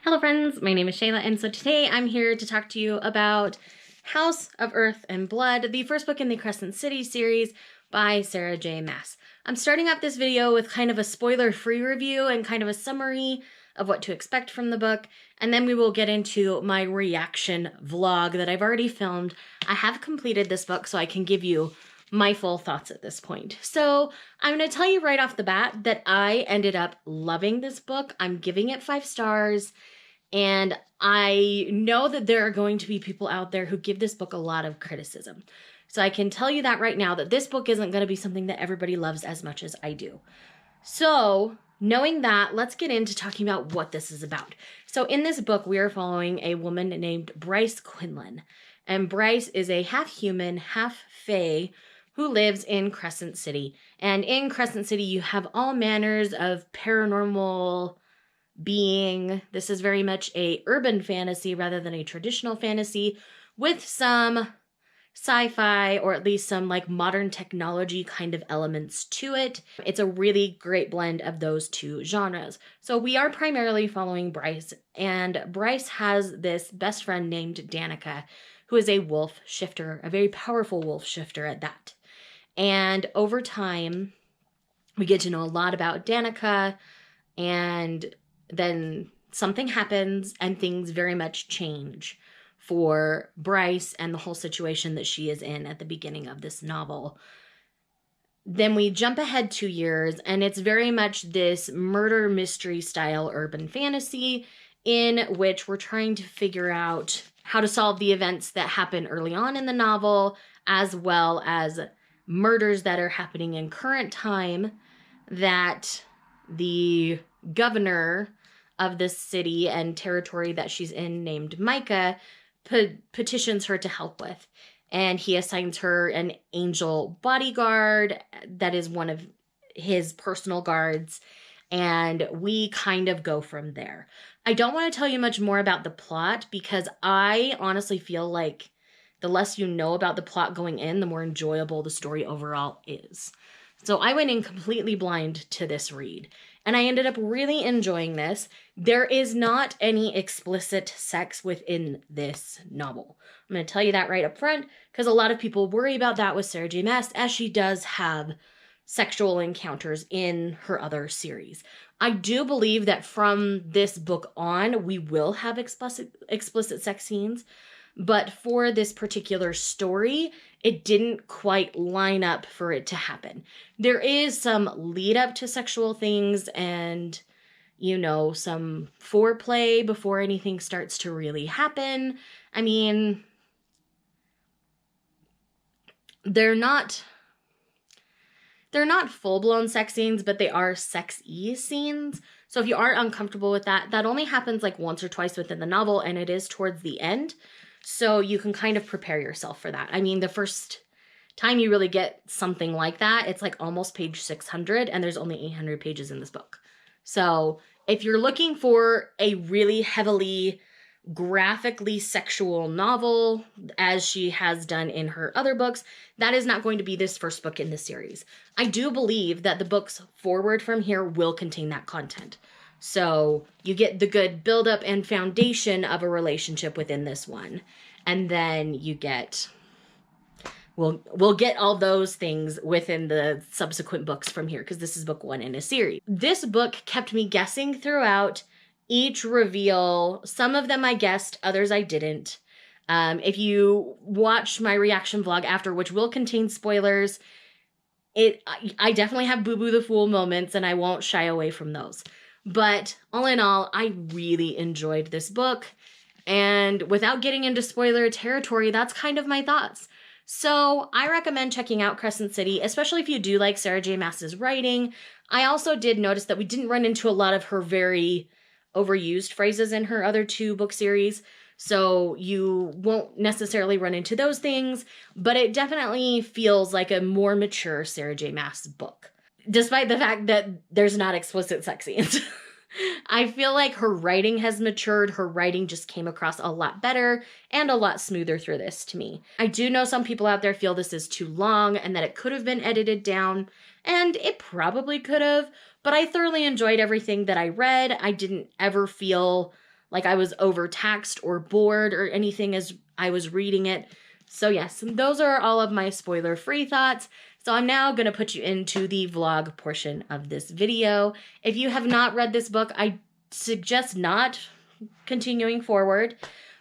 Hello friends, my name is Shayla, and so today I'm here to talk to you about House of Earth and Blood, the first book in the Crescent City series by Sarah J. Maas. I'm starting up this video with kind of a spoiler-free review and kind of a summary of what to expect from the book, and then we will get into my reaction vlog that I've already filmed. I have completed this book, so I can give you my full thoughts at this point. So I'm going to tell you right off the bat that I ended up loving this book. I'm giving it 5 stars. And I know that there are going to be people out there who give this book a lot of criticism. So I can tell you that right now, that this book isn't going to be something that everybody loves as much as I do. So knowing that, let's get into talking about what this is about. So in this book, we are following a woman named Bryce Quinlan. And Bryce is a half-human, half-fae who lives in Crescent City. And in Crescent City, you have all manners of paranormal being. This is very much a urban fantasy rather than a traditional fantasy, with some sci-fi or at least some like modern technology kind of elements to it. It's a really great blend of those two genres. So we are primarily following Bryce, and Bryce has this best friend named Danica, who is a wolf shifter, a very powerful wolf shifter at that. And over time, we get to know a lot about Danica, and then something happens and things very much change for Bryce and the whole situation that she is in at the beginning of this novel. Then we jump ahead 2 years, and it's very much this murder mystery style urban fantasy in which we're trying to figure out how to solve the events that happen early on in the novel, as well as murders that are happening in current time that the governor of this city and territory that she's in, named Micah, petitions her to help with. And he assigns her an angel bodyguard that is one of his personal guards, and we kind of go from there. I don't want to tell you much more about the plot, because I honestly feel like the less you know about the plot going in, the more enjoyable the story overall is. So I went in completely blind to this read, and I ended up really enjoying this. There is not any explicit sex within this novel. I'm going to tell you that right up front, because a lot of people worry about that with Sarah J. Maas, as she does have sexual encounters in her other series. I do believe that from this book on, we will have explicit sex scenes, but for this particular story, it didn't quite line up for it to happen. There is some lead up to sexual things and, you know, some foreplay before anything starts to really happen. I mean, they're not full-blown sex scenes, but they are sex-y scenes. So if you are uncomfortable with that, that only happens like once or twice within the novel, and it is towards the end. So you can kind of prepare yourself for that. I mean, the first time you really get something like that, it's like almost page 600, and there's only 800 pages in this book. So if you're looking for a really heavily graphically sexual novel, as she has done in her other books, that is not going to be this first book in the series. I do believe that the books forward from here will contain that content. So you get the good buildup and foundation of a relationship within this one. And then you get, we'll get all those things within the subsequent books from here, because this is book 1 in a series. This book kept me guessing throughout each reveal. Some of them I guessed, others I didn't. If you watch my reaction vlog after, which will contain spoilers, I definitely have Boo Boo the Fool moments, and I won't shy away from those. But all in all, I really enjoyed this book. And without getting into spoiler territory, that's kind of my thoughts. So I recommend checking out Crescent City, especially if you do like Sarah J. Maas's writing. I also did notice that we didn't run into a lot of her very overused phrases in her other 2 book series. So you won't necessarily run into those things, but it definitely feels like a more mature Sarah J. Maas book, despite the fact that there's not explicit sex scenes. I feel like her writing has matured. Her writing just came across a lot better and a lot smoother through this to me. I do know some people out there feel this is too long and that it could have been edited down, and it probably could have, but I thoroughly enjoyed everything that I read. I didn't ever feel like I was overtaxed or bored or anything as I was reading it. So yes, those are all of my spoiler-free thoughts. So I'm now going to put you into the vlog portion of this video. If you have not read this book, I suggest not continuing forward.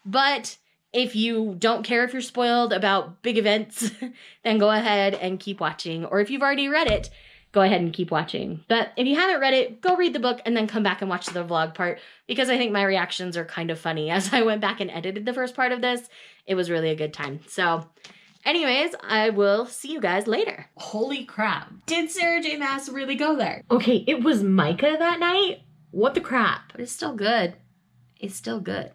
But if you don't care if you're spoiled about big events, then go ahead and keep watching. Or if you've already read it, go ahead and keep watching. But if you haven't read it, go read the book and then come back and watch the vlog part, because I think my reactions are kind of funny. As I went back and edited the first part of this, it was really a good time. So anyways, I will see you guys later. Holy crap. Did Sarah J. Maas really go there? Okay, it was Micah that night? What the crap? But it's still good. It's still good.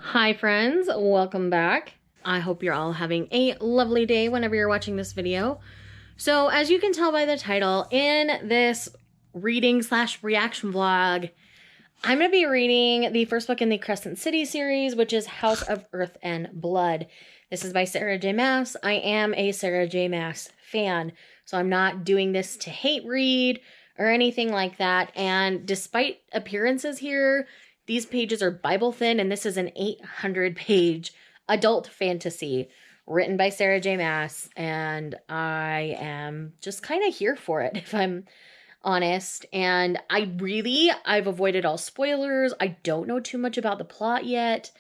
Hi friends, welcome back. I hope you're all having a lovely day whenever you're watching this video. So as you can tell by the title, in this reading/reaction vlog, I'm going to be reading the first book in the Crescent City series, which is House of Earth and Blood. This is by Sarah J. Maas. I am a Sarah J. Maas fan, so I'm not doing this to hate read or anything like that. And despite appearances here, these pages are Bible thin, and this is an 800-page adult fantasy written by Sarah J. Maas, and I am just kind of here for it, if I'm honest. And I've avoided all spoilers. I don't know too much about the plot yet,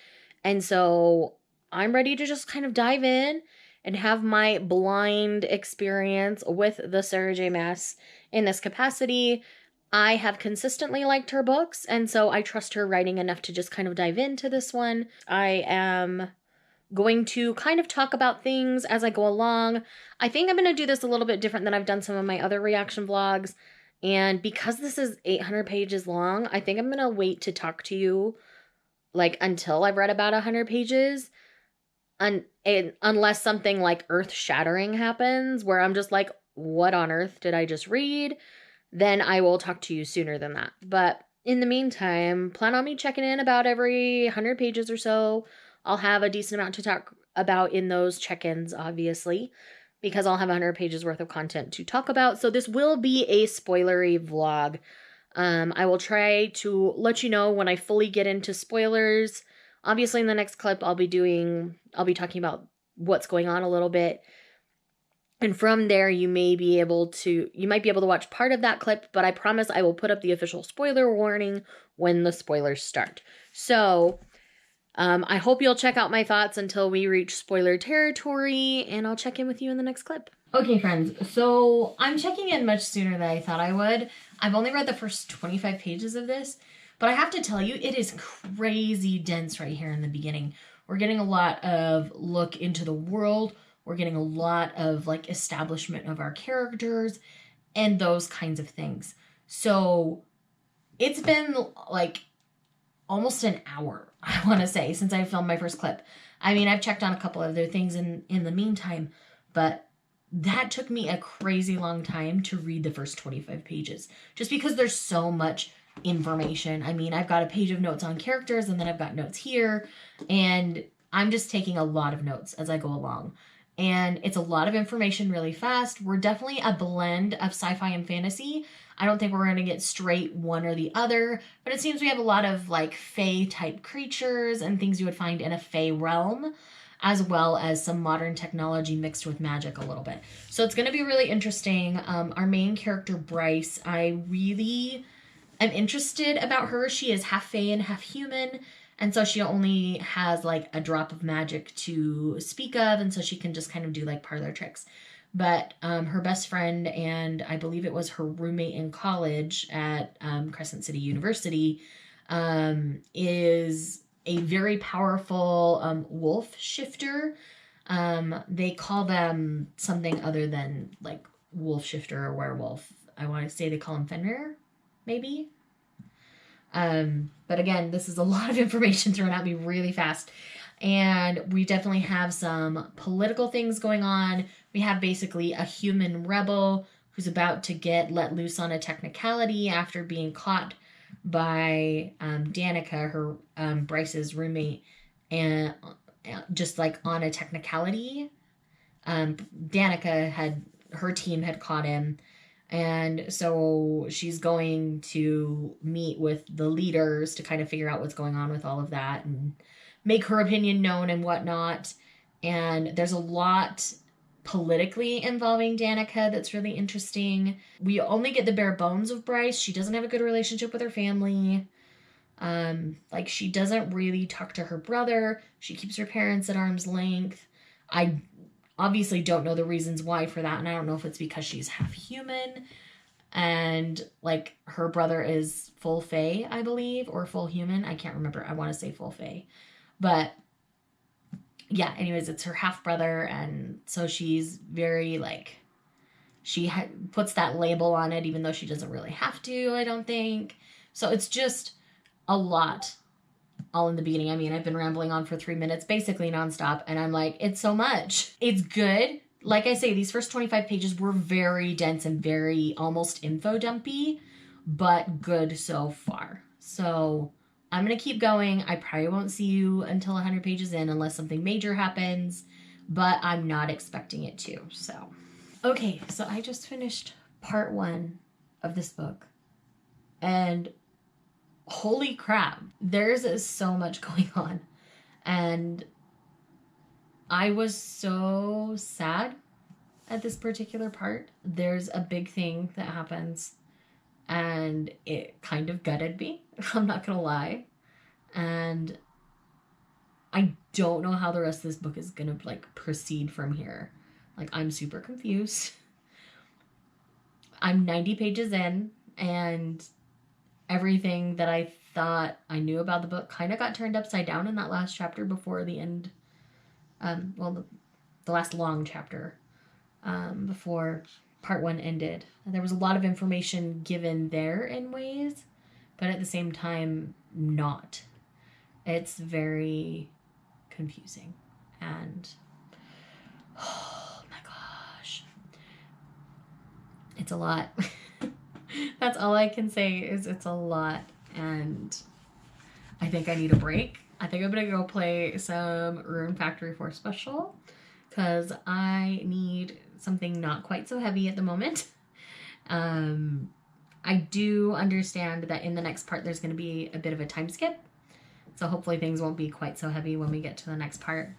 and so I'm ready to just kind of dive in and have my blind experience with the Sarah J. Maas in this capacity. I have consistently liked her books, and so I trust her writing enough to just kind of dive into this one. I am going to kind of talk about things as I go along. I think I'm going to do this a little bit different than I've done some of my other reaction vlogs. And because this is 800 pages long, I think I'm going to wait to talk to you like until I've read about 100 pages. Unless something like earth-shattering happens where I'm just like, what on earth did I just read? Then I will talk to you sooner than that. But in the meantime, plan on me checking in about every 100 pages or so. I'll have a decent amount to talk about in those check-ins, obviously, because I'll have 100 pages worth of content to talk about. So this will be a spoilery vlog. I will try to let you know when I fully get into spoilers. Obviously, in the next clip, I'll be talking about what's going on a little bit. And from there, you might be able to watch part of that clip, but I promise I will put up the official spoiler warning when the spoilers start. So I hope you'll check out my thoughts until we reach spoiler territory, and I'll check in with you in the next clip. Okay, friends, so I'm checking in much sooner than I thought I would. I've only read the first 25 pages of this, but I have to tell you, it is crazy dense right here in the beginning. We're getting a lot of look into the world. We're getting a lot of like establishment of our characters and those kinds of things. So it's been like almost an hour, I want to say, since I filmed my first clip. I mean, I've checked on a couple other things in the meantime, but that took me a crazy long time to read the first 25 pages, just because there's so much information. I mean, I've got a page of notes on characters, and then I've got notes here, and I'm just taking a lot of notes as I go along. And it's a lot of information really fast. We're definitely a blend of sci-fi and fantasy. I don't think we're going to get straight one or the other, but it seems we have a lot of like fae type creatures and things you would find in a fae realm, as well as some modern technology mixed with magic a little bit. So it's going to be really interesting. Our main character, Bryce, I really am interested about her. She is half fae and half human. And so she only has like a drop of magic to speak of, and so she can just kind of do like parlor tricks. But her best friend, and I believe it was her roommate in college at Crescent City University, is a very powerful wolf shifter. They call them something other than like wolf shifter or werewolf. I want to say they call them Fenrir, maybe. But again, this is a lot of information thrown at me really fast. And we definitely have some political things going on. We have basically a human rebel who's about to get let loose on a technicality after being caught by Danica, her Bryce's roommate, and just like on a technicality. Danica her team had caught him, And so she's going to meet with the leaders to kind of figure out what's going on with all of that and make her opinion known and whatnot. And there's a lot politically involving Danica that's really interesting. We only get the bare bones of Bryce. She doesn't have a good relationship with her family. Like, she doesn't really talk to her brother. She keeps her parents at arm's length. I obviously don't know the reasons why for that, and I don't know if it's because she's half human and like her brother is full fae, I believe, or full human. I can't remember. I want to say full fae. But yeah, anyways, it's her half brother, and so she's very like, she puts that label on it even though she doesn't really have to, I don't think. So it's just a lot all in the beginning. I mean, I've been rambling on for 3 minutes, basically nonstop, and I'm like, it's so much. It's good. Like I say, these first 25 pages were very dense and very almost info dumpy, but good so far. So I'm going to keep going. I probably won't see you until 100 pages in unless something major happens, but I'm not expecting it to. So, okay, so I just finished part 1 of this book, and holy crap, there's so much going on. And I was so sad at this particular part. There's a big thing that happens, and it kind of gutted me. I'm not gonna lie. And I don't know how the rest of this book is gonna like proceed from here. Like, I'm super confused. I'm 90 pages in, and everything that I thought I knew about the book kind of got turned upside down in that last chapter before the end. The last long chapter before part 1 ended. And there was a lot of information given there in ways, but at the same time, not. It's very confusing. And oh my gosh, it's a lot. That's all I can say is it's a lot, and I think I need a break. I think I'm gonna go play some Rune Factory 4 Special because I need something not quite so heavy at the moment. I do understand that in the next part there's going to be a bit of a time skip, so hopefully things won't be quite so heavy when we get to the next part,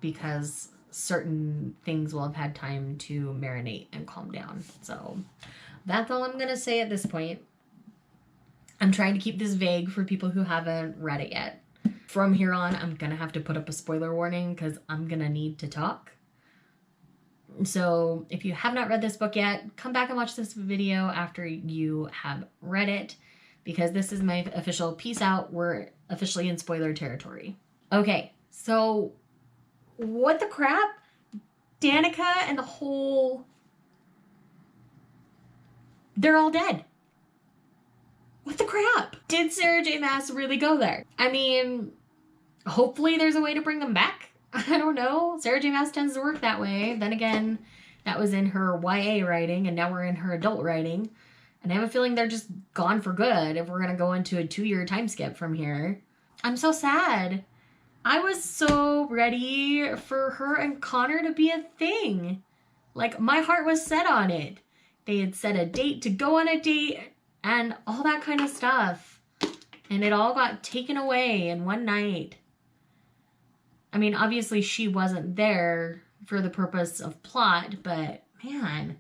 because certain things will have had time to marinate and calm down. So that's all I'm going to say at this point. I'm trying to keep this vague for people who haven't read it yet. From here on, I'm going to have to put up a spoiler warning because I'm going to need to talk. So if you have not read this book yet, come back and watch this video after you have read it, because this is my official peace out. We're officially in spoiler territory. Okay, so what the crap? Danica and the whole... They're all dead. What the crap? Did Sarah J. Maas really go there? I mean, hopefully there's a way to bring them back. I don't know. Sarah J. Maas tends to work that way. Then again, that was in her YA writing, and now we're in her adult writing. And I have a feeling they're just gone for good if we're going to go into a 2-year time skip from here. I'm so sad. I was so ready for her and Connor to be a thing. Like, my heart was set on it. They had set a date to go on a date and all that kind of stuff. And it all got taken away in one night. I mean, obviously she wasn't there for the purpose of plot, but man,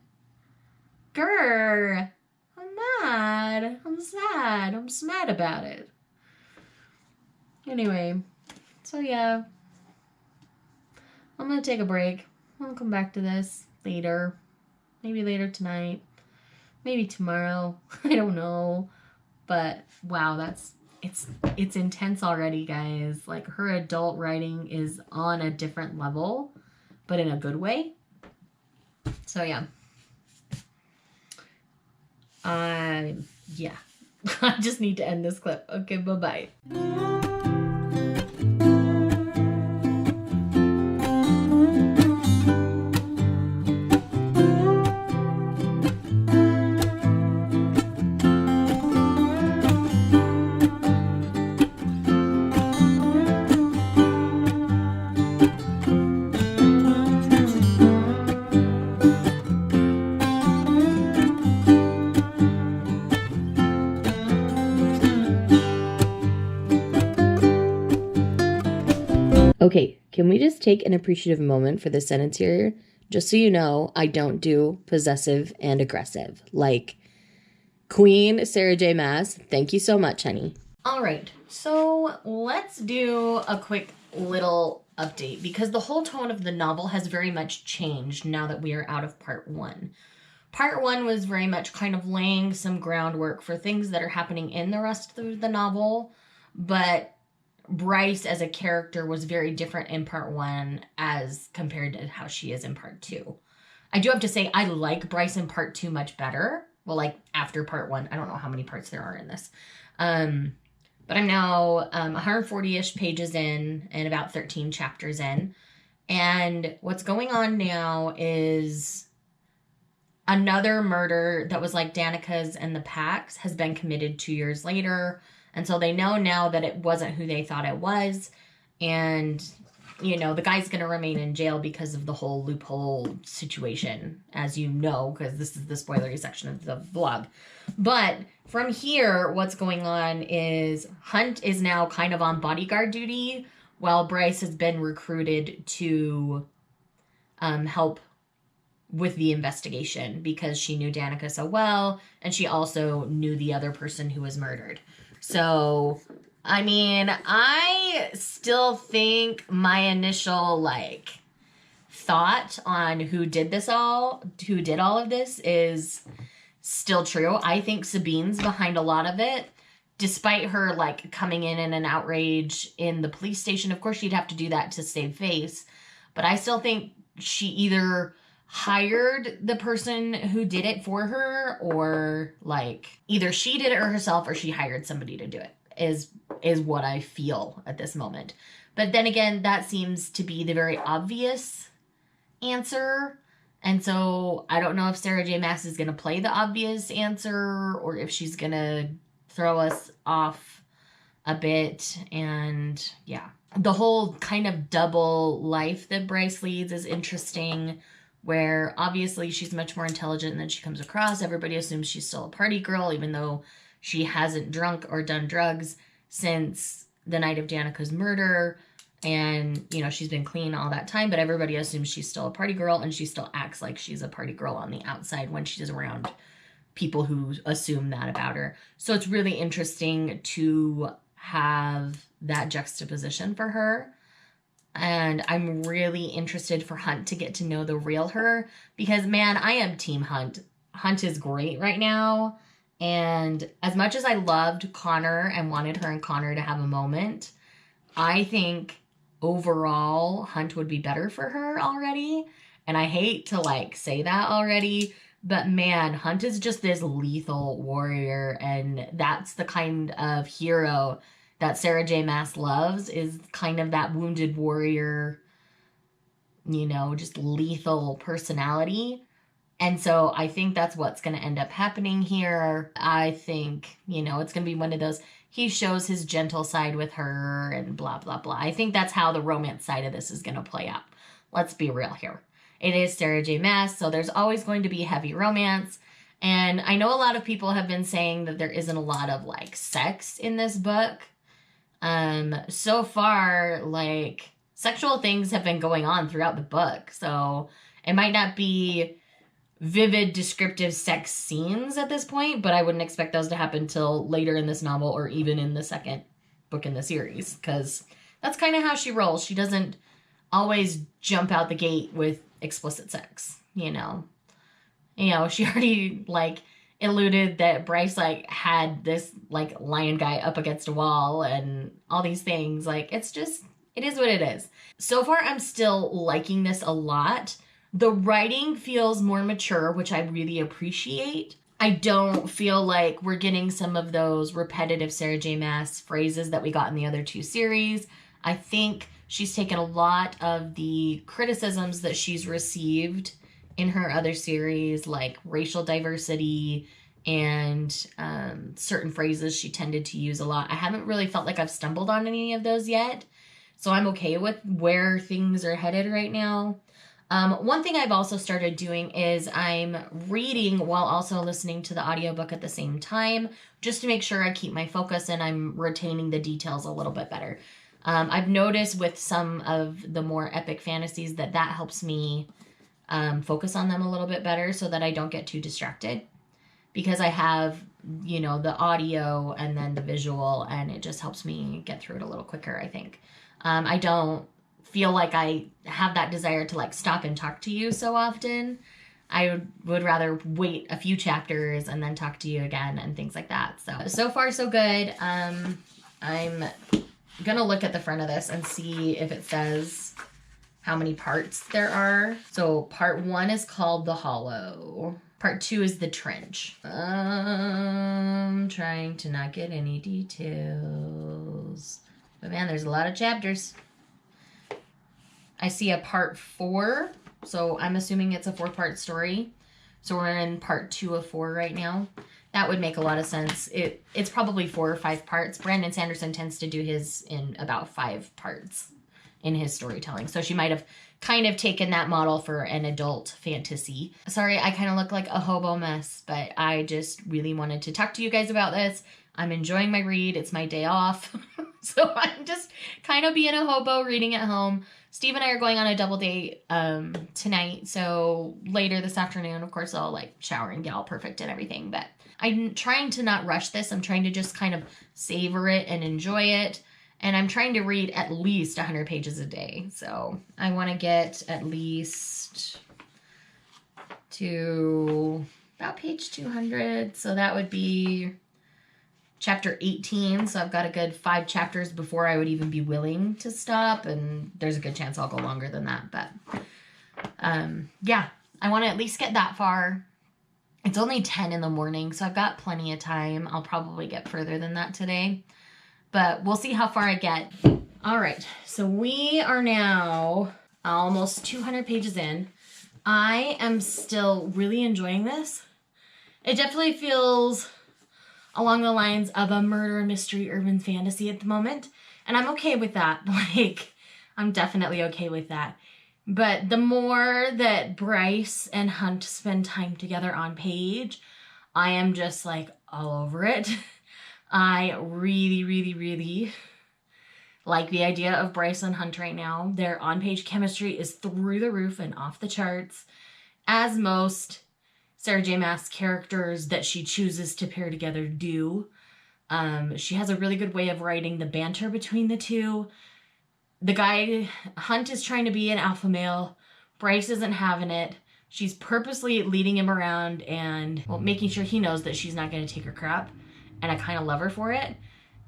grr, I'm mad, I'm sad, I'm smad about it. Anyway, so yeah, I'm gonna take a break. I'll come back to this later. Maybe later tonight. Maybe tomorrow. I don't know. But wow, it's intense already, guys. Like, her adult writing is on a different level, but in a good way. So yeah. Yeah. I just need to end this clip. Okay, bye-bye. Okay, can we just take an appreciative moment for this sentence here? Just so you know, I don't do possessive and aggressive. Like, Queen Sarah J. Maas, thank you so much, honey. All right, so let's do a quick little update because the whole tone of the novel has very much changed now that we are out of part 1. Part 1 was very much kind of laying some groundwork for things that are happening in the rest of the novel, but Bryce as a character was very different in part 1 as compared to how she is in part 2. I do have to say I like Bryce in part 2 much better. Well, like after part 1. I don't know how many parts there are in this. But I'm now 140-ish pages in and about 13 chapters in. And what's going on now is another murder that was like Danica's and the Pack's has been committed 2 years later. And so they know now that it wasn't who they thought it was. And, you know, the guy's going to remain in jail because of the whole loophole situation, as you know, because this is the spoilery section of the vlog. But from here, what's going on is Hunt is now kind of on bodyguard duty while Bryce has been recruited to help with the investigation because she knew Danica so well, and she also knew the other person who was murdered. So, I mean, I still think my initial, thought on who did all of this is still true. I think Sabine's behind a lot of it, despite her, coming in an outrage in the police station. Of course, she'd have to do that to save face, but I still think she either hired the person who did it for her, or either she did it herself or she hired somebody to do it, is what I feel at this moment. But then again, that seems to be the very obvious answer. And so I don't know if Sarah J. Maas is going to play the obvious answer or if she's going to throw us off a bit. And yeah, the whole kind of double life that Bryce leads is interesting, where obviously she's much more intelligent than she comes across. Everybody assumes she's still a party girl, even though she hasn't drunk or done drugs since the night of Danica's murder. And, you know, she's been clean all that time, but everybody assumes she's still a party girl, and she still acts like she's a party girl on the outside when she's around people who assume that about her. So it's really interesting to have that juxtaposition for her. And I'm really interested for Hunt to get to know the real her, because, man, I am Team Hunt. Hunt is great right now. And as much as I loved Connor and wanted her and Connor to have a moment, I think overall Hunt would be better for her already. And I hate to say that already, but man, Hunt is just this lethal warrior, and that's the kind of hero that Sarah J. Maas loves, is kind of that wounded warrior, you know, just lethal personality. And so I think that's what's going to end up happening here. I think, you know, it's going to be one of those, he shows his gentle side with her and blah, blah, blah. I think that's how the romance side of this is going to play out. Let's be real here. It is Sarah J. Maas, so there's always going to be heavy romance. And I know a lot of people have been saying that there isn't a lot of, sex in this book. So far, sexual things have been going on throughout the book. So it might not be vivid, descriptive sex scenes at this point, but I wouldn't expect those to happen till later in this novel or even in the second book in the series, because that's kind of how she rolls. She doesn't always jump out the gate with explicit sex, you know. You know, she already, alluded that Bryce, had this, lion guy up against a wall and all these things. It's just, it is what it is. So far, I'm still liking this a lot. The writing feels more mature, which I really appreciate. I don't feel like we're getting some of those repetitive Sarah J. Maas phrases that we got in the other two series. I think she's taken a lot of the criticisms that she's received in her other series, like racial diversity and certain phrases she tended to use a lot. I haven't really felt like I've stumbled on any of those yet, so I'm okay with where things are headed right now. One thing I've also started doing is I'm reading while also listening to the audiobook at the same time, just to make sure I keep my focus and I'm retaining the details a little bit better. I've noticed with some of the more epic fantasies that helps me focus on them a little bit better so that I don't get too distracted. Because I have, you know, the audio and then the visual, and it just helps me get through it a little quicker, I think. I don't feel like I have that desire to like stop and talk to you so often. I would rather wait a few chapters and then talk to you again and things like that. So far so good. I'm gonna look at the front of this and see if it says how many parts there are. So part 1 is called The Hollow. Part 2 is The Trench. I'm trying to not get any details. But man, there's a lot of chapters. I see a part 4, so I'm assuming it's a 4-part story. So we're in part 2 of 4 right now. That would make a lot of sense. It's probably 4 or 5 parts. Brandon Sanderson tends to do his in about 5 parts in his storytelling. So she might have kind of taken that model for an adult fantasy. Sorry, I kind of look like a hobo mess, but I just really wanted to talk to you guys about this. I'm enjoying my read. It's my day off. So I'm just kind of being a hobo reading at home. Steve and I are going on a double date tonight. So later this afternoon, of course, I'll like shower and get all perfect and everything. But I'm trying to not rush this. I'm trying to just kind of savor it and enjoy it. And I'm trying to read at least 100 pages a day. So I want to get at least to about page 200. So that would be chapter 18. So I've got a good 5 chapters before I would even be willing to stop. And there's a good chance I'll go longer than that. But yeah, I want to at least get that far. It's only 10 in the morning, so I've got plenty of time. I'll probably get further than that today. But we'll see how far I get. All right, so we are now almost 200 pages in. I am still really enjoying this. It definitely feels along the lines of a murder mystery urban fantasy at the moment. And I'm okay with that. Like, I'm definitely okay with that. But the more that Bryce and Hunt spend time together on page, I am just like all over it. I really, really, really like the idea of Bryce and Hunt right now. Their on-page chemistry is through the roof and off the charts, as most Sarah J. Maas characters that she chooses to pair together do. She has a really good way of writing the banter between the two. The guy, Hunt, is trying to be an alpha male. Bryce isn't having it. She's purposely leading him around and making sure he knows that she's not going to take her crap. And I kind of love her for it.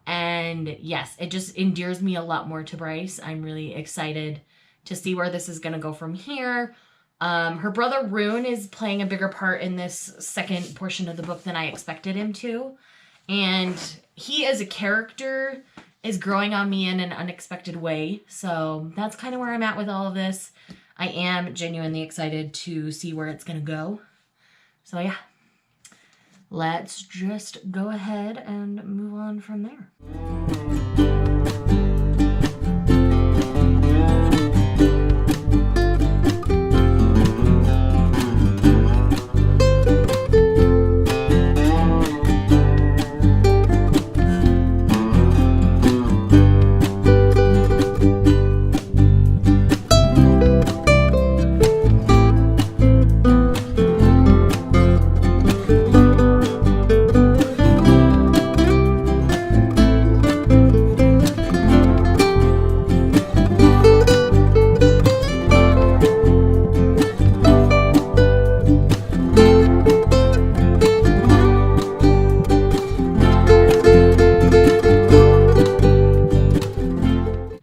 And yes, it just endears me a lot more to Bryce. I'm really excited to see where this is going to go from here. Her brother Rune is playing a bigger part in this second portion of the book than I expected him to. And he as a character is growing on me in an unexpected way. So that's kind of where I'm at with all of this. I am genuinely excited to see where it's going to go. So yeah. Let's just go ahead and move on from there.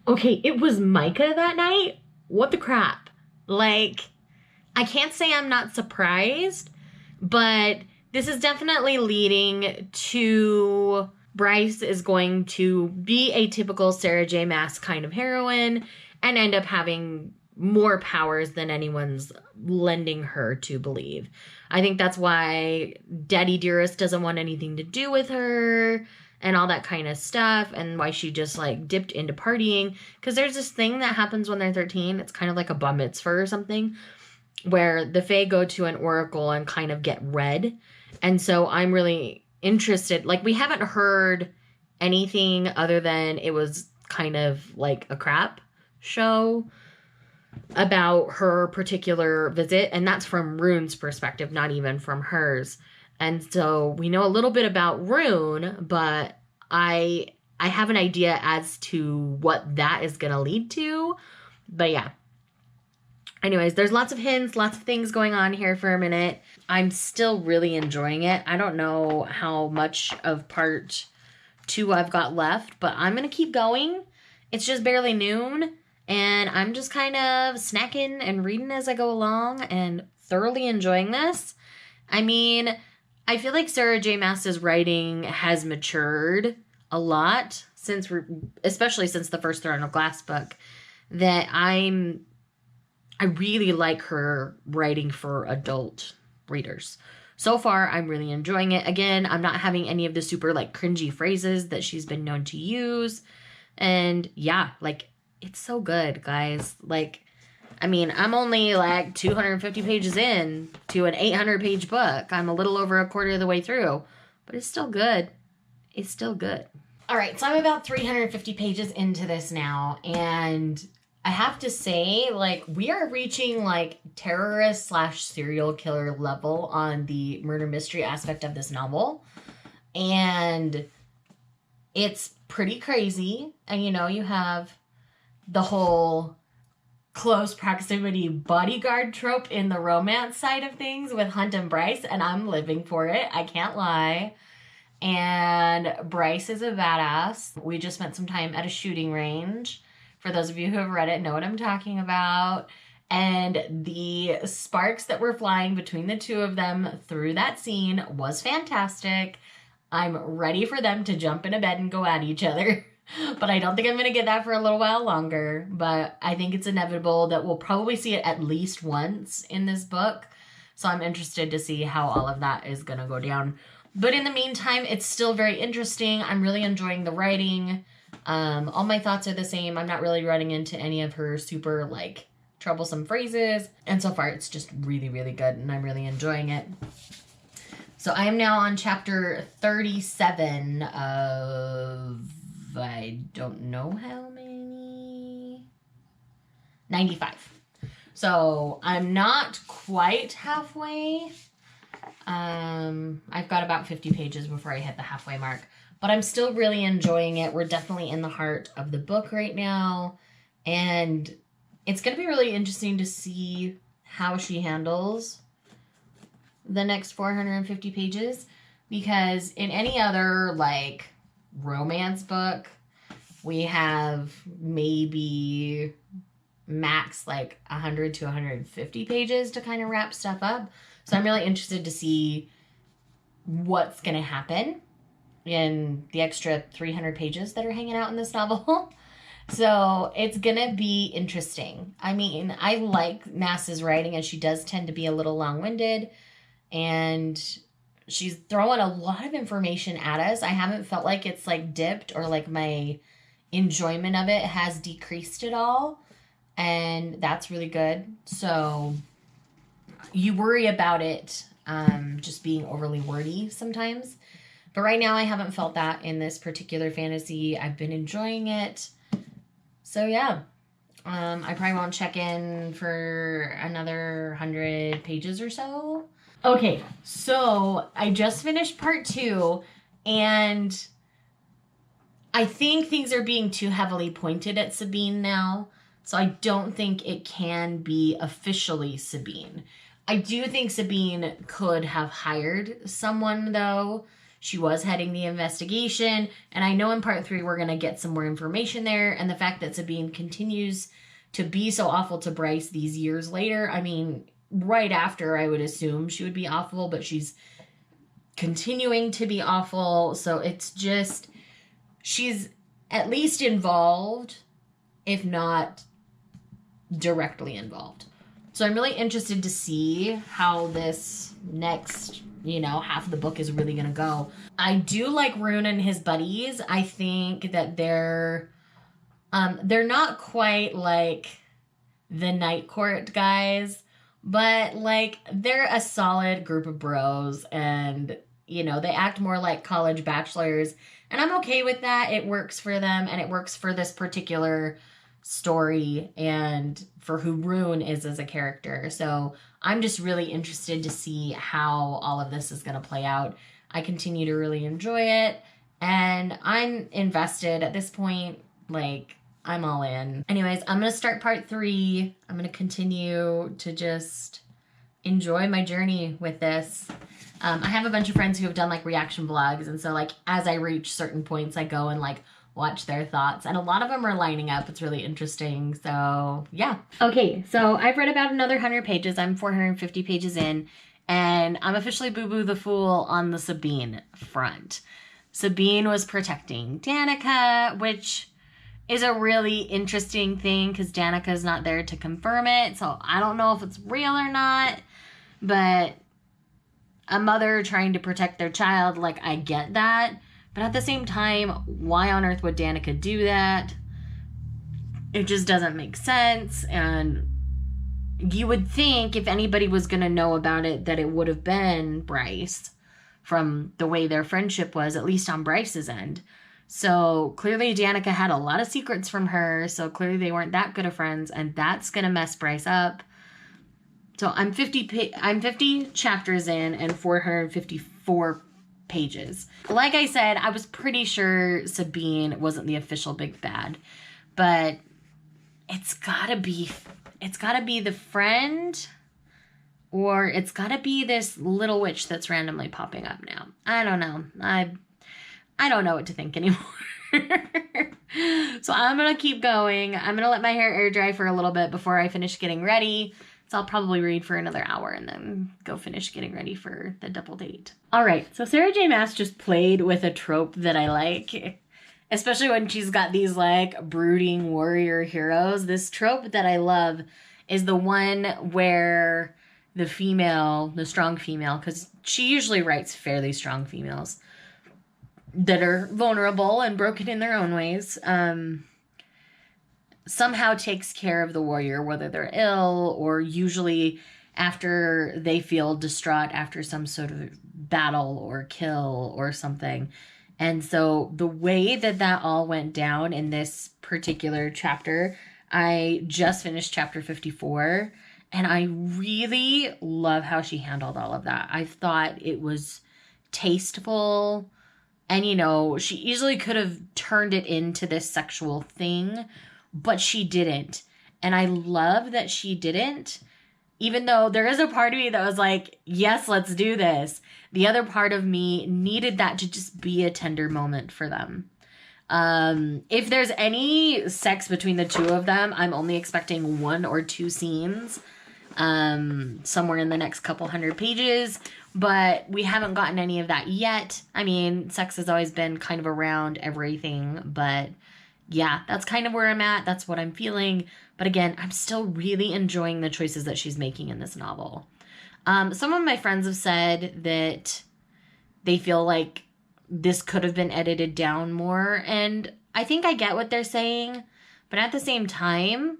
Okay, it was Micah that night. What the crap? Like, I can't say I'm not surprised, but this is definitely leading to Bryce is going to be a typical Sarah J. Maas kind of heroine and end up having more powers than anyone's lending her to believe. I think that's why Daddy Dearest doesn't want anything to do with her and all that kind of stuff, and why she just like dipped into partying. Because there's this thing that happens when they're 13. It's kind of like a bar mitzvah or something, where the Fae go to an oracle and kind of get read. And so I'm really interested. Like, we haven't heard anything other than it was kind of like a crap show about her particular visit, and that's from Rune's perspective, not even from hers. And so we know a little bit about Rune, but I have an idea as to what that is going to lead to. But yeah. Anyways, there's lots of hints, lots of things going on here for a minute. I'm still really enjoying it. I don't know how much of part 2 I've got left, but I'm going to keep going. It's just barely noon, and I'm just kind of snacking and reading as I go along and thoroughly enjoying this. I mean, I feel like Sarah J. Maas's writing has matured a lot since, especially since the first Throne of Glass book, that I really like her writing for adult readers. So far, I'm really enjoying it. Again, I'm not having any of the super like cringy phrases that she's been known to use. And yeah, like, it's so good, guys. Like, I mean, I'm only like 250 pages in to an 800-page book. I'm a little over a quarter of the way through, but it's still good. It's still good. All right, so I'm about 350 pages into this now, and I have to say, like, we are reaching, like, terrorist / serial killer level on the murder mystery aspect of this novel. And it's pretty crazy. And, you know, you have the whole close proximity bodyguard trope in the romance side of things with Hunt and Bryce, and I'm living for it. I can't lie. And Bryce is a badass. We just spent some time at a shooting range. For those of you who have read it, know what I'm talking about. And the sparks that were flying between the two of them through that scene was fantastic. I'm ready for them to jump in a bed and go at each other. But I don't think I'm going to get that for a little while longer. But I think it's inevitable that we'll probably see it at least once in this book. So I'm interested to see how all of that is going to go down. But in the meantime, it's still very interesting. I'm really enjoying the writing. All my thoughts are the same. I'm not really running into any of her super, like, troublesome phrases. And so far, it's just really, really good, and I'm really enjoying it. So I am now on chapter 37 of, I don't know how many, 95. So I'm not quite halfway. I've got about 50 pages before I hit the halfway mark. But I'm still really enjoying it. We're definitely in the heart of the book right now. And it's going to be really interesting to see how she handles the next 450 pages. Because in any other, like, romance book, we have maybe max, like, 100 to 150 pages to kind of wrap stuff up. So I'm really interested to see what's going to happen in the extra 300 pages that are hanging out in this novel. So it's gonna be interesting. I mean, I like Maas's writing, and she does tend to be a little long-winded, and she's throwing a lot of information at us. I haven't felt like it's like dipped, or like my enjoyment of it has decreased at all, and that's really good. So you worry about it just being overly wordy sometimes. But right now, I haven't felt that in this particular fantasy. I've been enjoying it. So, yeah. I probably won't check in for another 100 pages or so. Okay, so I just finished part 2, and I think things are being too heavily pointed at Sabine now. So I don't think it can be officially Sabine. I do think Sabine could have hired someone, though. She was heading the investigation, and I know in part 3 we're going to get some more information there, and the fact that Sabine continues to be so awful to Bryce these years later, I mean, right after I would assume she would be awful, but she's continuing to be awful, so it's just, she's at least involved, if not directly involved. So I'm really interested to see how this next, you know, half of the book is really going to go. I do like Rune and his buddies. I think that they're not quite like the Night Court guys, but like they're a solid group of bros, and you know, they act more like college bachelors. And I'm okay with that. It works for them, and it works for this particular story and for who Rune is as a character. So I'm just really interested to see how all of this is going to play out. I continue to really enjoy it, and I'm invested at this point. Like, I'm all in. Anyways, I'm going to start part 3. I'm going to continue to just enjoy my journey with this. I have a bunch of friends who have done like reaction vlogs, and so like as I reach certain points, I go and like watch their thoughts, and a lot of them are lining up. It's really interesting. So yeah. Okay, so I've read about another 100 pages. I'm 450 pages in, and I'm officially Boo-Boo the Fool on the Sabine front. Sabine was protecting Danica, which is a really interesting thing because Danica is not there to confirm it. So I don't know if it's real or not, but a mother trying to protect their child, like, I get that. But at the same time, why on earth would Danica do that? It just doesn't make sense. And you would think if anybody was going to know about it, that it would have been Bryce, from the way their friendship was, at least on Bryce's end. So clearly Danica had a lot of secrets from her. So clearly they weren't that good of friends, and that's going to mess Bryce up. So I'm 50 chapters in and 454 pages. Like I said, I was pretty sure Sabine wasn't the official big bad, but it's gotta be the friend, or it's gotta be this little witch that's randomly popping up now. I don't know. I don't know what to think anymore. So I'm gonna keep going. I'm gonna let my hair air dry for a little bit before I finish getting ready. So I'll probably read for another hour and then go finish getting ready for the double date. All right, so Sarah J. Maas just played with a trope that I like, especially when she's got these like brooding warrior heroes. This trope that I love is the one where the female, the strong female, because she usually writes fairly strong females that are vulnerable and broken in their own ways, somehow takes care of the warrior, whether they're ill or usually after they feel distraught after some sort of battle or kill or something. And so the way that that all went down in this particular chapter, I just finished chapter 54, and I really love how she handled all of that. I thought it was tasteful, and, you know, she easily could have turned it into this sexual thing, but she didn't. And I love that she didn't, even though there is a part of me that was like, yes, let's do this. The other part of me needed that to just be a tender moment for them. If there's any sex between the two of them, I'm only expecting 1 or 2 scenes somewhere in the next couple 100 pages, but we haven't gotten any of that yet. I mean, sex has always been kind of around everything, but yeah, that's kind of where I'm at. That's what I'm feeling. But again, I'm still really enjoying the choices that she's making in this novel. Some of my friends have said that they feel like this could have been edited down more. And I think I get what they're saying. But at the same time,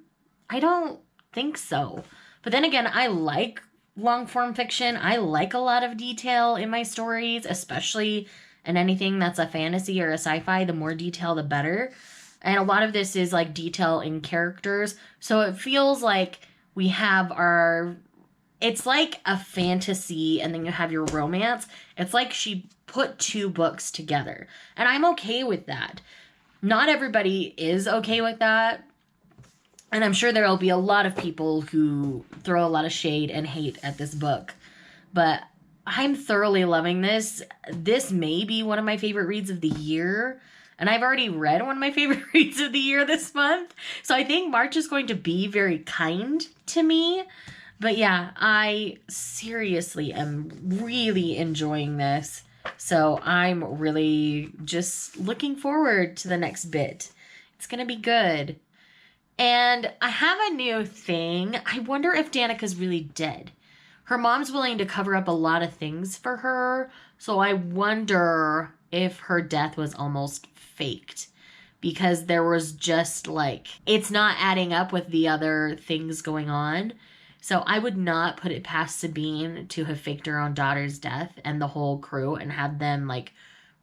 I don't think so. But then again, I like long form fiction. I like a lot of detail in my stories, especially in anything that's a fantasy or a sci-fi. The more detail, the better. And a lot of this is like detail in characters. So it feels like we have it's like a fantasy and then you have your romance. It's like she put 2 books together. And I'm okay with that. Not everybody is okay with that. And I'm sure there'll be a lot of people who throw a lot of shade and hate at this book. But I'm thoroughly loving this. This may be one of my favorite reads of the year. And I've already read one of my favorite reads of the year this month. So I think March is going to be very kind to me. But yeah, I seriously am really enjoying this. So I'm really just looking forward to the next bit. It's going to be good. And I have a new thing. I wonder if Danica's really dead. Her mom's willing to cover up a lot of things for her. So I wonder if her death was almost faked, because there was just like, it's not adding up with the other things going on. So I would not put it past Sabine to have faked her own daughter's death and the whole crew and had them like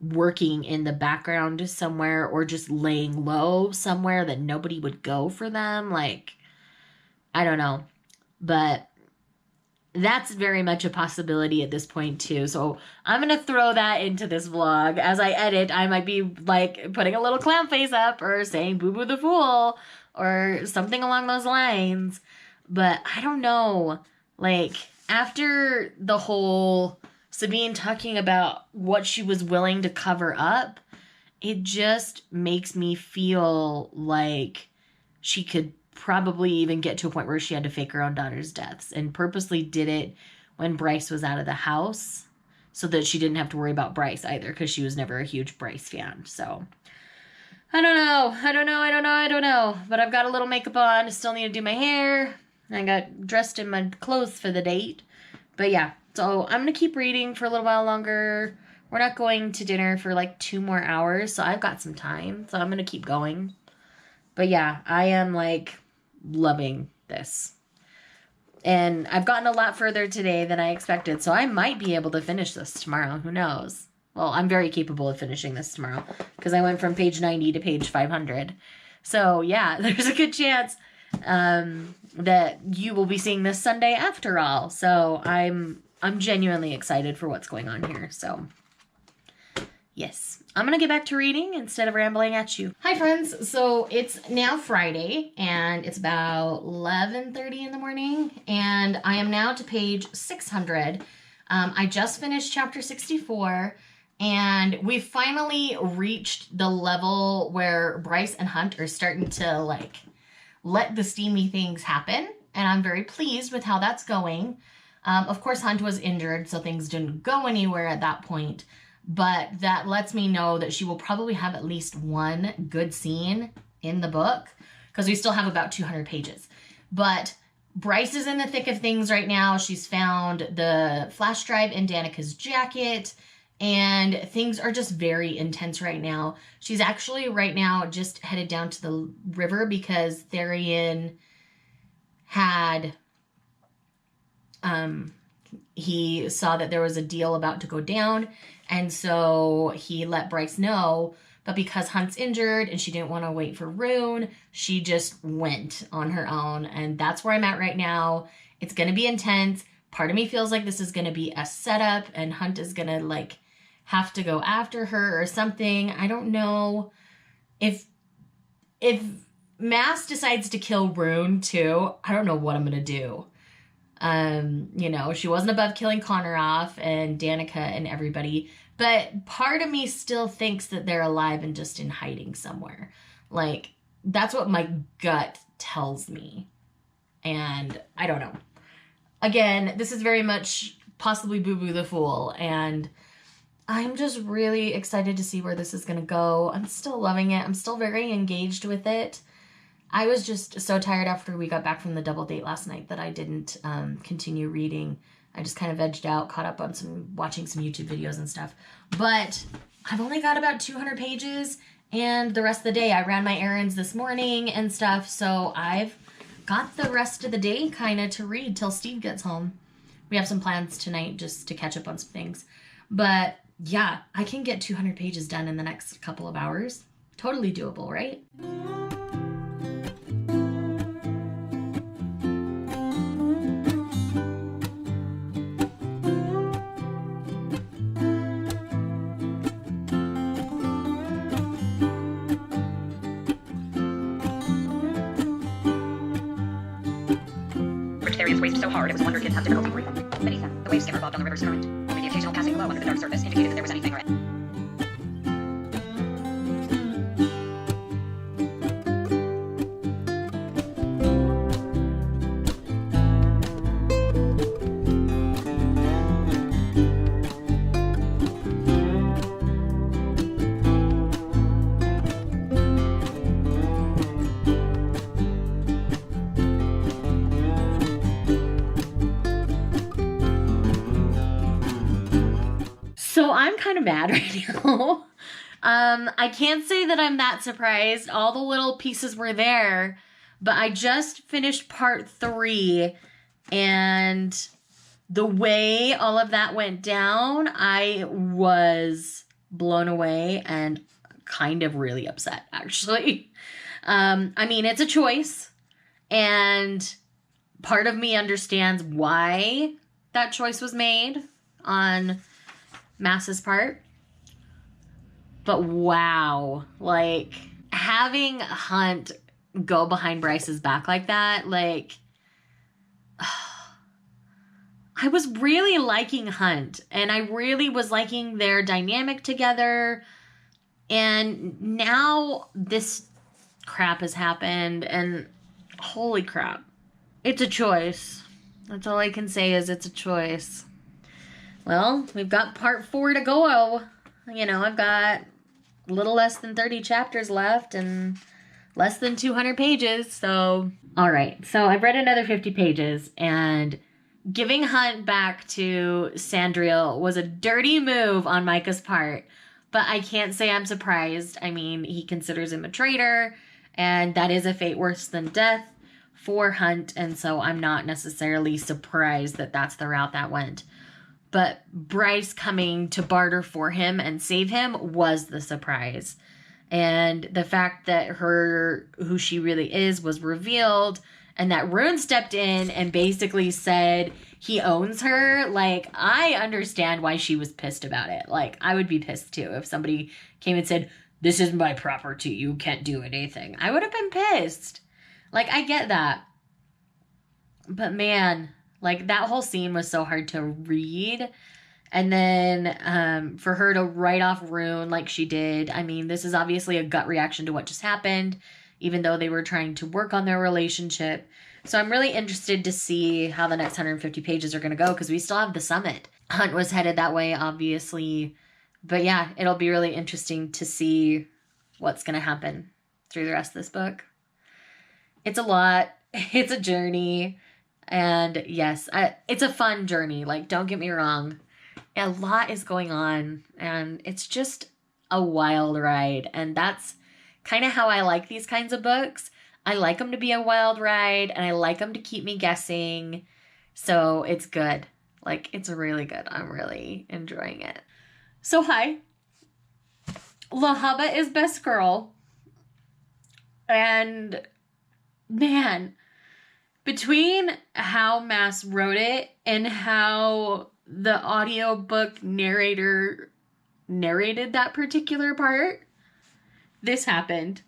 working in the background somewhere or just laying low somewhere that nobody would go for them. Like, I don't know. But that's very much a possibility at this point too. So I'm going to throw that into this vlog. As I edit, I might be like putting a little clown face up or saying Boo Boo the Fool or something along those lines. But I don't know. Like, after the whole Sabine talking about what she was willing to cover up, it just makes me feel like she could probably even get to a point where she had to fake her own daughter's deaths and purposely did it when Bryce was out of the house so that she didn't have to worry about Bryce either, because she was never a huge Bryce fan. So I don't know. But I've got a little makeup on. I still need to do my hair. I got dressed in my clothes for the date. But yeah, so I'm going to keep reading for a little while longer. We're not going to dinner for like 2 more hours, so I've got some time. So I'm going to keep going. But yeah, I am like loving this. And I've gotten a lot further today than I expected, so I might be able to finish this tomorrow. Who knows? Well, I'm very capable of finishing this tomorrow because I went from page 90 to page 500. So yeah, there's a good chance that you will be seeing this Sunday after all. So I'm genuinely excited for what's going on here. So yes, I'm going to get back to reading instead of rambling at you. Hi friends. So it's now Friday and it's about 11:30 in the morning and I am now to page 600. I just finished chapter 64 and we finally reached the level where Bryce and Hunt are starting to like let the steamy things happen. And I'm very pleased with how that's going. Of course, Hunt was injured, so things didn't go anywhere at that point. But that lets me know that she will probably have at least one good scene in the book because we still have about 200 pages. But Bryce is in the thick of things right now. She's found the flash drive in Danica's jacket and things are just very intense right now. She's actually right now just headed down to the river because Therian had... he saw that there was a deal about to go down, and so he let Bryce know, but because Hunt's injured and she didn't want to wait for Rune, she just went on her own, and that's where I'm at right now. It's going to be intense. Part of me feels like this is going to be a setup, and Hunt is going to, like, have to go after her or something. I don't know. If Mass decides to kill Rune, too, I don't know what I'm going to do. You know, she wasn't above killing Connor off and Danica and everybody, but part of me still thinks that they're alive and just in hiding somewhere. Like, that's what my gut tells me. And I don't know. Again, this is very much possibly Boo Boo the Fool, and I'm just really excited to see where this is going to go. I'm still loving it. I'm still very engaged with it. I was just so tired after we got back from the double date last night that I didn't continue reading. I just kind of vegged out, caught up on watching some YouTube videos and stuff. But I've only got about 200 pages, and the rest of the day I ran my errands this morning and stuff, so I've got the rest of the day kind of to read till Steve gets home. We have some plans tonight just to catch up on some things. But yeah, I can get 200 pages done in the next couple of hours. Totally doable, right? Therian's waved so hard it was a wonder kids have difficulty breathing. Beneath them, the waves skimmer bobbed on the river's current. Only the occasional passing glow under the dark surface indicated that there was anything red. So I'm kind of mad right now. I can't say that I'm that surprised. All the little pieces were there, but I just finished part 3 And the way all of that went down, I was blown away and kind of really upset, actually. I mean, it's a choice, and part of me understands why that choice was made on Mass's part. But wow, like, having Hunt go behind Bryce's back like that, like, I was really liking Hunt, and I really was liking their dynamic together, and now this crap has happened, and holy crap. It's a choice. That's all I can say is it's a choice. Well, we've got part 4 to go. You know, I've got a little less than 30 chapters left and less than 200 pages, so... Alright, so I've read another 50 pages, and giving Hunt back to Sandriel was a dirty move on Micah's part, but I can't say I'm surprised. I mean, he considers him a traitor, and that is a fate worse than death for Hunt, and so I'm not necessarily surprised that that's the route that went. But Bryce coming to barter for him and save him was the surprise. And the fact that who she really is was revealed, and that Rune stepped in and basically said he owns her, like, I understand why she was pissed about it. Like, I would be pissed too if somebody came and said, this is my property, you can't do anything. I would have been pissed. Like, I get that. But man, like, that whole scene was so hard to read. And then for her to write off Rune like she did, I mean, this is obviously a gut reaction to what just happened, even though they were trying to work on their relationship. So I'm really interested to see how the next 150 pages are going to go, because we still have the summit. Hunt was headed that way, obviously. But yeah, it'll be really interesting to see what's going to happen through the rest of this book. It's a lot. It's a journey. And yes, it's a fun journey. Like, don't get me wrong. A lot is going on, and it's just a wild ride. And that's kind of how I like these kinds of books. I like them to be a wild ride, and I like them to keep me guessing. So it's good. Like, it's really good. I'm really enjoying it. So hi. Lahaba is best girl. And man, between how Mass wrote it and how the audiobook narrator narrated that particular part, this happened.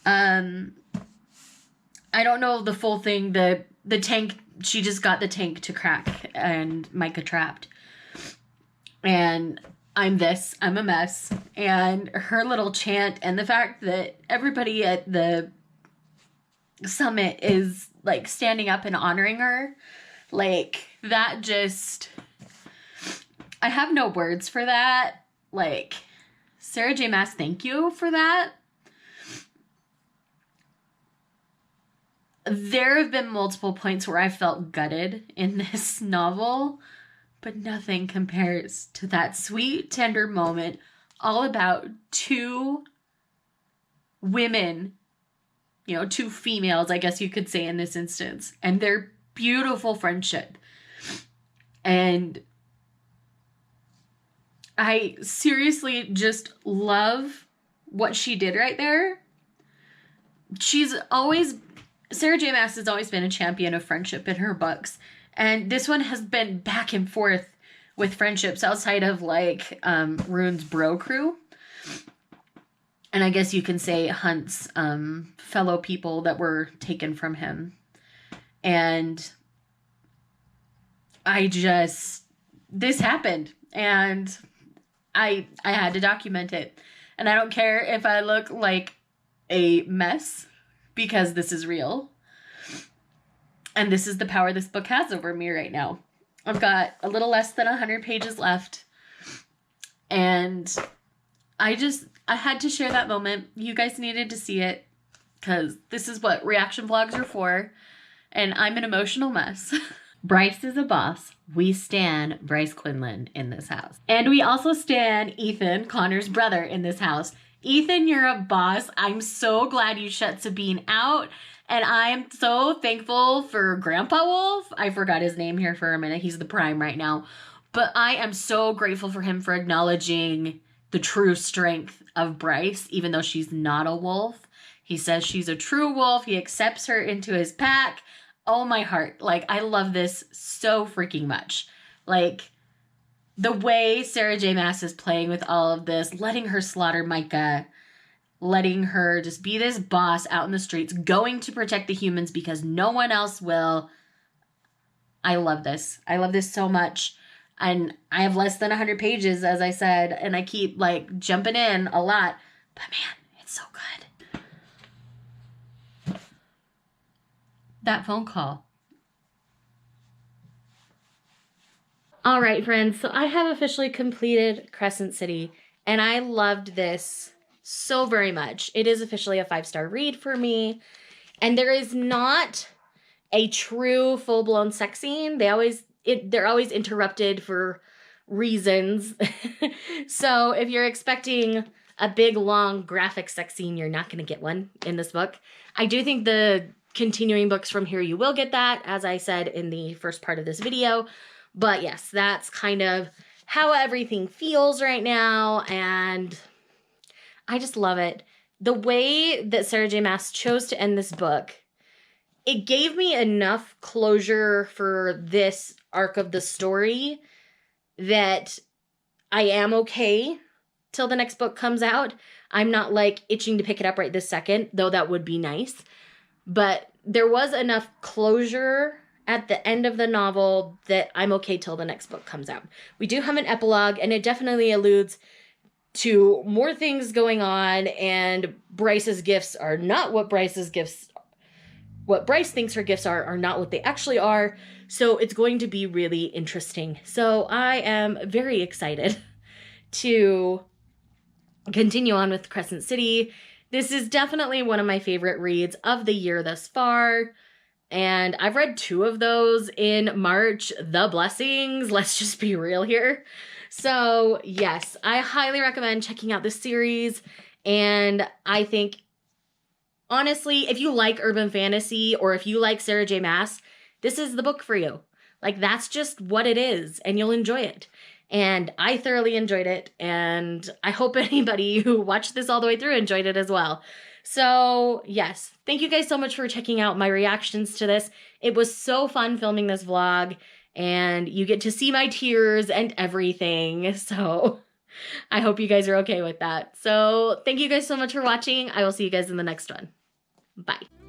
I don't know the full thing. The tank, she just got the tank to crack and Micah trapped. And I'm a mess. And her little chant and the fact that everybody at the summit is like standing up and honoring her, like, that just, I have no words for that. Like, Sarah J. Maas, thank you for that. There have been multiple points where I felt gutted in this novel, but nothing compares to that sweet, tender moment all about two women, you know, two females, I guess you could say in this instance, and their beautiful friendship. And I seriously just love what she did right there. Sarah J. Maas has always been a champion of friendship in her books. And this one has been back and forth with friendships outside of, like, Rune's bro crew. And I guess you can say Hunt's fellow people that were taken from him. And this happened. And I had to document it. And I don't care if I look like a mess, because this is real. And this is the power this book has over me right now. I've got a little less than 100 pages left. And I had to share that moment. You guys needed to see it, because this is what reaction vlogs are for. And I'm an emotional mess. Bryce is a boss. We stan Bryce Quinlan in this house. And we also stan Ethan, Connor's brother, in this house. Ethan, you're a boss. I'm so glad you shut Sabine out. And I am so thankful for Grandpa Wolf. I forgot his name here for a minute. He's the prime right now. But I am so grateful for him for acknowledging the true strength of Bryce, even though she's not a wolf. He says she's a true wolf. He accepts her into his pack. Oh, my heart. Like, I love this so freaking much. Like, the way Sarah J. Maas is playing with all of this, letting her slaughter Micah, letting her just be this boss out in the streets, going to protect the humans because no one else will. I love this. I love this so much. And I have less than 100 pages, as I said, and I keep, like, jumping in a lot. But, man, it's so good. That phone call. All right, friends, so I have officially completed Crescent City, and I loved this so very much. It is officially a 5-star read for me, and there is not a true full-blown sex scene. They're always interrupted for reasons. So if you're expecting a big, long, graphic sex scene, you're not going to get one in this book. I do think the continuing books from here, you will get that, as I said in the first part of this video. But yes, that's kind of how everything feels right now, and I just love it. The way that Sarah J. Maas chose to end this book, it gave me enough closure for this arc of the story that I am okay till the next book comes out. I'm not, like, itching to pick it up right this second, though that would be nice. But there was enough closure at the end of the novel that I'm okay till the next book comes out. We do have an epilogue, and it definitely alludes to more things going on, and Bryce's gifts are not what Bryce's gifts, what Bryce thinks her gifts are not what they actually are. So it's going to be really interesting. So I am very excited to continue on with Crescent City. This is definitely one of my favorite reads of the year thus far. And I've read 2 of those in March. The Blessings, let's just be real here. So yes, I highly recommend checking out this series. And I think, honestly, if you like urban fantasy or if you like Sarah J. Maas, this is the book for you. Like, that's just what it is, and you'll enjoy it. And I thoroughly enjoyed it, and I hope anybody who watched this all the way through enjoyed it as well. So yes, thank you guys so much for checking out my reactions to this. It was so fun filming this vlog, and you get to see my tears and everything. So I hope you guys are okay with that. So thank you guys so much for watching. I will see you guys in the next one. Bye.